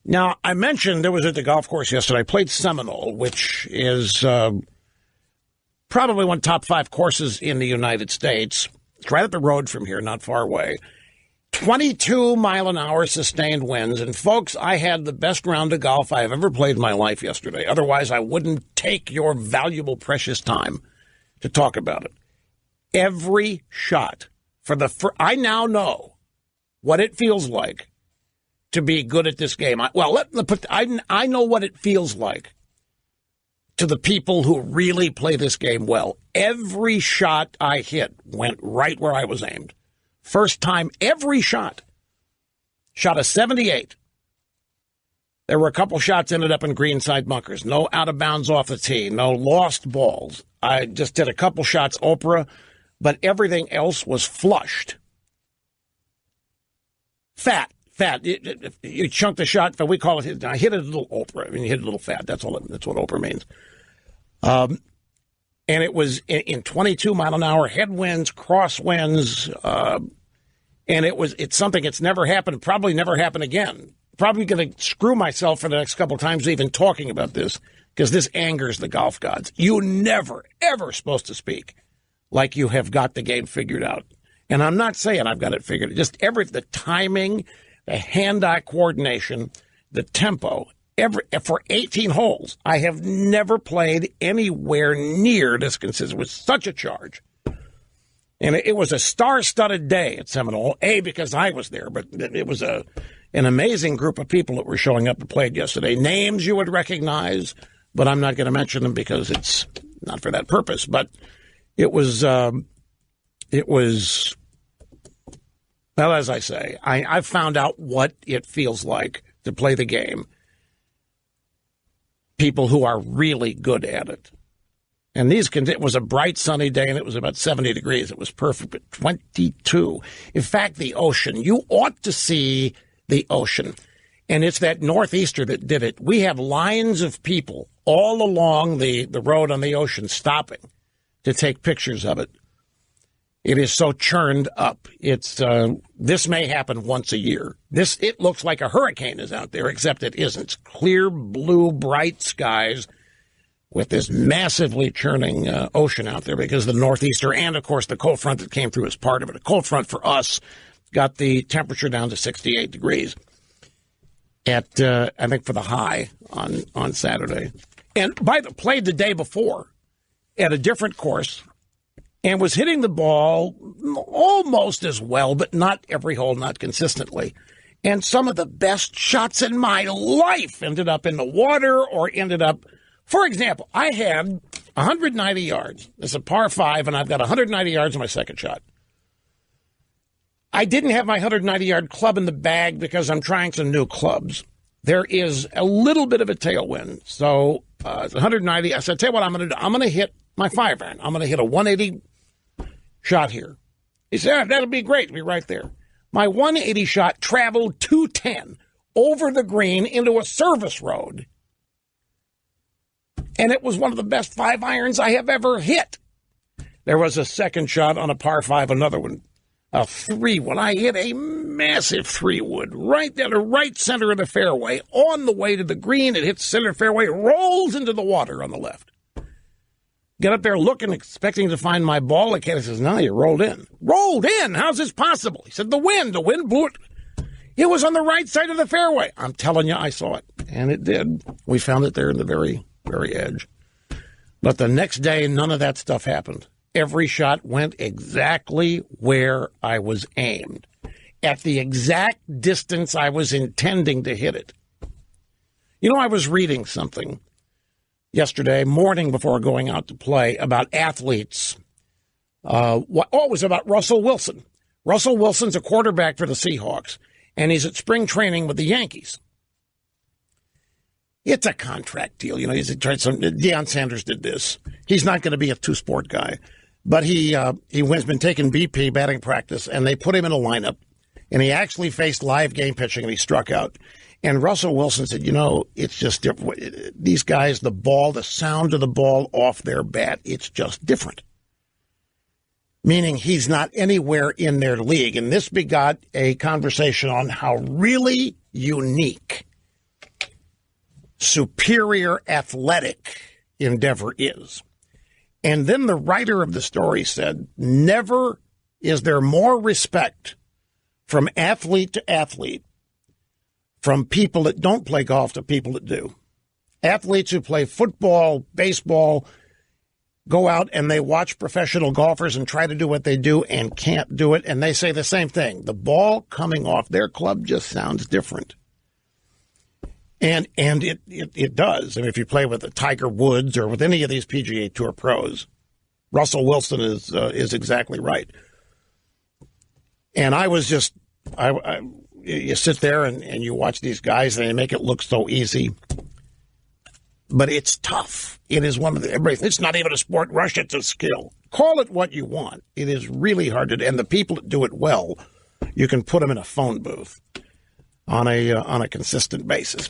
Now, I mentioned I was at the golf course yesterday. I played Seminole, which is probably one of the top 5 courses in the United States. It's right up the road from here, not far away. 22-mile-an-hour sustained winds. And, folks, I had the best round of golf I have ever played in my life yesterday. Otherwise, I wouldn't take your valuable, precious time to talk about it. Every shot I now know what it feels like to be good at this game. I know what it feels like to the people who really play this game well. Every shot I hit went right where I was aimed. First time, every shot. Shot a 78. There were a couple shots ended up in greenside bunkers. No out of bounds off the tee. No lost balls. I just did a couple shots Oprah, but everything else was flushed. Fat. You chunk the shot, we call it, I hit it a little Oprah. I mean, you hit it a little fat. That's what Oprah means. And it was in 22-mile-an-hour headwinds, crosswinds, and it's something that's never happened, probably never happen again. Probably going to screw myself for the next couple of times even talking about this, because this angers the golf gods. You never, ever supposed to speak like you have got the game figured out. And I'm not saying I've got it figured out. Just the timing, the hand-eye coordination, the tempo, for 18 holes, I have never played anywhere near this consistent with such a charge. And it was a star-studded day at Seminole, because I was there, but it was an amazing group of people that were showing up and played yesterday. Names you would recognize, but I'm not going to mention them because it's not for that purpose. But it was, well, as I say, I've found out what it feels like to play the game. People who are really good at it. And it was a bright, sunny day, and it was about 70 degrees. It was perfect, but 22. In fact, the ocean, you ought to see the ocean. And it's that northeaster that did it. We have lines of people all along the road on the ocean stopping to take pictures of it. It is so churned up. This may happen once a year. It looks like a hurricane is out there, except it isn't. It's clear, blue, bright skies with this massively churning ocean out there because of the northeaster and, of course, the cold front that came through as part of it. A cold front for us got the temperature down to 68 degrees at, I think, for the high on Saturday. And played the day before at a different course. And was hitting the ball almost as well, but not every hole, not consistently. And some of the best shots in my life ended up in the water or ended up, for example, I had 190 yards. It's a par 5, and I've got 190 yards on my second shot. I didn't have my 190-yard club in the bag because I'm trying some new clubs. There is a little bit of a tailwind. So 190, I said, tell you what I'm going to do. I'm going to hit my 5-iron. I'm going to hit a 180 shot here. He said, that'll be great. Be right there. My 180 shot traveled 210 over the green into a service road. And it was one of the best 5-irons I have ever hit. There was a second shot on a par 5, another one, a 3-wood. I hit a massive 3-wood right down the right center of the fairway. On the way to the green, it hits center fairway, rolls into the water on the left. Get up there looking, expecting to find my ball. The caddy says, no, you rolled in. Rolled in? How's this possible? He said, the wind blew it. It was on the right side of the fairway. I'm telling you, I saw it. And it did. We found it there in the very, very edge. But the next day, none of that stuff happened. Every shot went exactly where I was aimed, at the exact distance I was intending to hit it. You know, I was reading something yesterday morning before going out to play about athletes. It was about Russell Wilson. Russell Wilson's a quarterback for the Seahawks, and he's at spring training with the Yankees. It's a contract deal. You know, Deion Sanders did this. He's not going to be a two-sport guy. But he's been taking BP batting practice, and they put him in a lineup, and he actually faced live game pitching, and he struck out. And Russell Wilson said, you know, it's just different. These guys, the sound of the ball off their bat, it's just different. Meaning he's not anywhere in their league. And this begot a conversation on how really unique superior athletic endeavor is. And then the writer of the story said, never is there more respect from athlete to athlete, from people that don't play golf to people that do. Athletes who play football, baseball, go out and they watch professional golfers and try to do what they do and can't do it. And they say the same thing. The ball coming off their club just sounds different. And it does. I mean, if you play with the Tiger Woods or with any of these PGA Tour pros, Russell Wilson is exactly right. And I was just, you sit there and you watch these guys and they make it look so easy. But it's tough. It is one of the, it's not even a sport rush, it's a skill. Call it what you want. It is really hard to do. And the people that do it well, you can put them in a phone booth on a consistent basis.